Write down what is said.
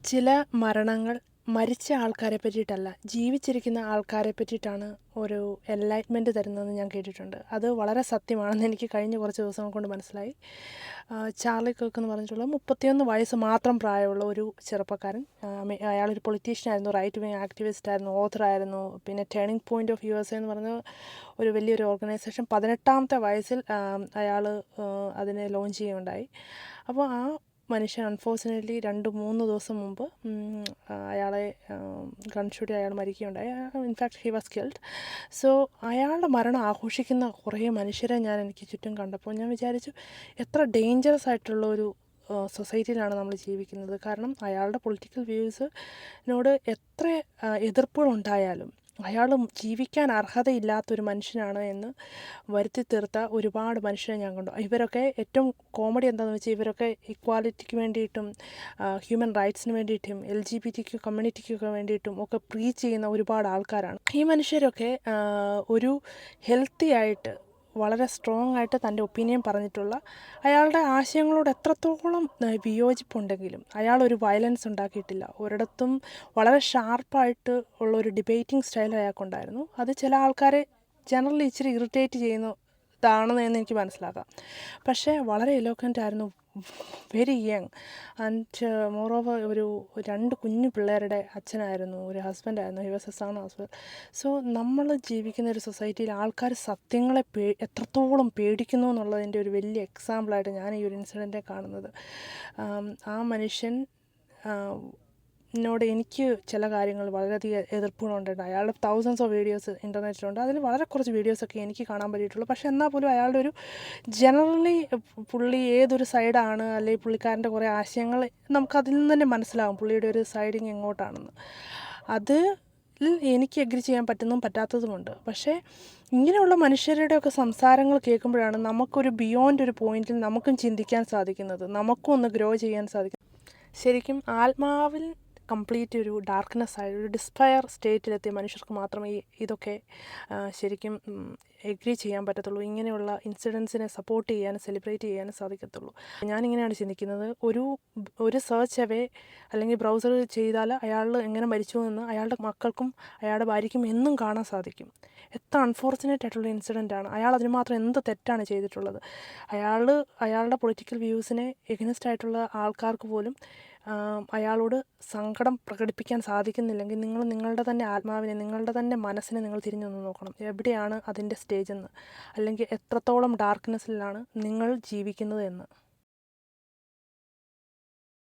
ചില മരണങ്ങൾ മരിച്ച ആൾക്കാരെ പറ്റിയിട്ടല്ല, ജീവിച്ചിരിക്കുന്ന ആൾക്കാരെ പറ്റിയിട്ടാണ് ഒരു എൻലൈറ്റ്മെൻറ്റ് തരുന്നതെന്ന് ഞാൻ കേട്ടിട്ടുണ്ട്. അത് വളരെ സത്യമാണെന്ന് എനിക്ക് കഴിഞ്ഞ കുറച്ച് ദിവസങ്ങൾ കൊണ്ട് മനസ്സിലായി. ചാർലി കിർക്ക് എന്ന് പറഞ്ഞിട്ടുള്ള 31 വയസ്സ് മാത്രം പ്രായമുള്ള ഒരു ചെറുപ്പക്കാരൻ. അയാളൊരു പൊളിറ്റീഷ്യനായിരുന്നു, റൈറ്റ് വിങ് ആക്ടിവിസ്റ്റായിരുന്നു, ഓഥറായിരുന്നു. പിന്നെ ടേണിംഗ് പോയിൻ്റ് ഓഫ് USA എന്ന് പറഞ്ഞ ഒരു വലിയൊരു ഓർഗനൈസേഷൻ 18ാമത്തെ വയസ്സിൽ അയാൾ അതിനെ ലോഞ്ച് ചെയ്യുകയുണ്ടായി. അപ്പോൾ ആ മനുഷ്യൻ അൺഫോർച്ചുനേറ്റ്ലി 2-3 ദിവസം മുമ്പ് അയാളെ ഗൺഷൂട്ട് അയാൾ മരിക്കുകയുണ്ടായി. In fact he was killed. So അയാളുടെ മരണം ആഘോഷിക്കുന്ന കുറേ മനുഷ്യരെ എനിക്ക് ചുറ്റും കണ്ടപ്പോൾ ഞാൻ വിചാരിച്ചു, എത്ര ഡേഞ്ചറസ് ആയിട്ടുള്ള ഒരു സൊസൈറ്റിയിലാണ് നമ്മൾ ജീവിക്കുന്നത്. കാരണം അയാളുടെ പൊളിറ്റിക്കൽ വ്യൂസിനോട് എത്ര എതിർപ്പുകളുണ്ടായാലും അയാൾ ജീവിക്കാൻ അർഹതയില്ലാത്തൊരു മനുഷ്യനാണ് എന്ന് വരുത്തി തീർത്ത ഒരുപാട് മനുഷ്യരെ ഞാൻ കണ്ടു. ഇവരൊക്കെ ഏറ്റവും കോമഡി എന്താണെന്ന് വെച്ചാൽ, ഇവരൊക്കെ ഇക്വാലിറ്റിക്ക് വേണ്ടിയിട്ടും ഹ്യൂമൻ റൈറ്റ്സിന് വേണ്ടിയിട്ടും LGBTQ കമ്മ്യൂണിറ്റിക്കൊക്കെ വേണ്ടിയിട്ടും ഒക്കെ പ്രീച്ച് ചെയ്യുന്ന ഒരുപാട് ആൾക്കാരാണ്. ഈ മനുഷ്യരൊക്കെ ഒരു ഹെൽത്തി ആയിട്ട് വളരെ സ്ട്രോങ് ആയിട്ട് തൻ്റെ ഒപ്പീനിയൻ പറഞ്ഞിട്ടുള്ള, അയാളുടെ ആശയങ്ങളോട് എത്രത്തോളം വിയോജിപ്പുണ്ടെങ്കിലും അയാളൊരു വയലൻസ് ഉണ്ടാക്കിയിട്ടില്ല. ഒരിടത്തും വളരെ ഷാർപ്പായിട്ട് ഉള്ളൊരു ഡിബേറ്റിംഗ് സ്റ്റൈൽ അയാൾക്കുണ്ടായിരുന്നു. അത് ചില ആൾക്കാരെ ജനറലി ഇച്ചിരി ഇറിറ്റേറ്റ് ചെയ്യുന്നതാണെന്ന് എനിക്ക് മനസ്സിലാക്കാം. പക്ഷേ വളരെ എലോക്വൻ്റ് ആയിരുന്നു, വെരി യങ് ആൻഡ് മോറോവർ ഒരു 2 കുഞ്ഞു പിള്ളേരുടെ അച്ഛനായിരുന്നു, ഒരു ഹസ്ബൻഡായിരുന്നു. He was a son as well. So നമ്മൾ ജീവിക്കുന്ന ഒരു സൊസൈറ്റിയിൽ ആൾക്കാർ സത്യങ്ങളെ എത്രത്തോളം പേടിക്കുന്നു എന്നുള്ളതിൻ്റെ ഒരു വലിയ എക്സാമ്പിളായിട്ട് ഞാൻ ഈ ഒരു ഇൻസിഡൻറ്റിനെ കാണുന്നത്. ആ മനുഷ്യൻ ോട് എനിക്ക് ചില കാര്യങ്ങൾ വളരെയധികം എതിർപ്പുകളുണ്ട്. അയാളുടെ തൗസൻഡ്സ് ഓഫ് വീഡിയോസ് ഇൻ്റർനെറ്റിലുണ്ട്. അതിൽ വളരെ കുറച്ച് വീഡിയോസൊക്കെ എനിക്ക് കാണാൻ പറ്റിയിട്ടുള്ളൂ. പക്ഷേ എന്നാൽ പോലും അയാളുടെ ഒരു ജനറലി പുള്ളി ഏതൊരു സൈഡാണ്, അല്ലെങ്കിൽ പുള്ളിക്കാരൻ്റെ കുറേ ആശയങ്ങൾ നമുക്കതിൽ നിന്ന് തന്നെ മനസ്സിലാകും പുള്ളിയുടെ ഒരു സൈഡിങ് എങ്ങോട്ടാണെന്ന്. അത് എനിക്ക് എഗ്രി ചെയ്യാൻ പറ്റുന്നതും പറ്റാത്തതുമുണ്ട്. പക്ഷേ ഇങ്ങനെയുള്ള മനുഷ്യരുടെയൊക്കെ സംസാരങ്ങൾ കേൾക്കുമ്പോഴാണ് നമുക്കൊരു ബിയോണ്ട് ഒരു പോയിന്റിൽ നമുക്കും ചിന്തിക്കാൻ സാധിക്കുന്നത്, നമുക്കും ഒന്ന് ഗ്രോ ചെയ്യാൻ സാധിക്കും. ശരിക്കും ആത്മാവിൽ കംപ്ലീറ്റ് ഒരു ഡാർക്ക്നെസ് ആയ ഒരു ഡിസ്പയർ സ്റ്റേറ്റിലെത്തിയ മനുഷ്യർക്ക് മാത്രമേ ഇതൊക്കെ ശരിക്കും എഗ്രി ചെയ്യാൻ പറ്റത്തുള്ളൂ. ഇങ്ങനെയുള്ള ഇൻസിഡൻസിനെ സപ്പോർട്ട് ചെയ്യാനും സെലിബ്രേറ്റ് ചെയ്യാനും സാധിക്കത്തുള്ളൂ. ഞാനിങ്ങനെയാണ് ചിന്തിക്കുന്നത്, ഒരു സെർച്ച് അവേ അല്ലെങ്കിൽ ബ്രൗസർ ചെയ്താൽ അയാൾ എങ്ങനെ മരിച്ചു എന്ന് അയാളുടെ മക്കൾക്കും അയാളുടെ ഭാര്യയ്ക്കും എന്നും കാണാൻ സാധിക്കും. എത്ര അൺഫോർച്ചുനേറ്റ് ആയിട്ടുള്ള ഇൻസിഡൻ്റാണ്. അയാൾ അതിന് മാത്രം എന്ത് തെറ്റാണ് ചെയ്തിട്ടുള്ളത്. അയാളുടെ പൊളിറ്റിക്കൽ വ്യൂസിനെ എഗനിസ്റ്റ് ആയിട്ടുള്ള ആൾക്കാർക്ക് പോലും അയാളോട് സങ്കടം പ്രകടിപ്പിക്കാൻ സാധിക്കുന്നില്ലെങ്കിൽ നിങ്ങൾ നിങ്ങളുടെ തന്നെ ആത്മാവിനെ, നിങ്ങളുടെ തന്നെ മനസ്സിനെ നിങ്ങൾ തിരിഞ്ഞൊന്ന് നോക്കണം. എവിടെയാണ് അതിൻ്റെ സ്റ്റേജെന്ന്, അല്ലെങ്കിൽ എത്രത്തോളം ഡാർക്ക്നെസ്സിലാണ് നിങ്ങൾ ജീവിക്കുന്നത് എന്ന്.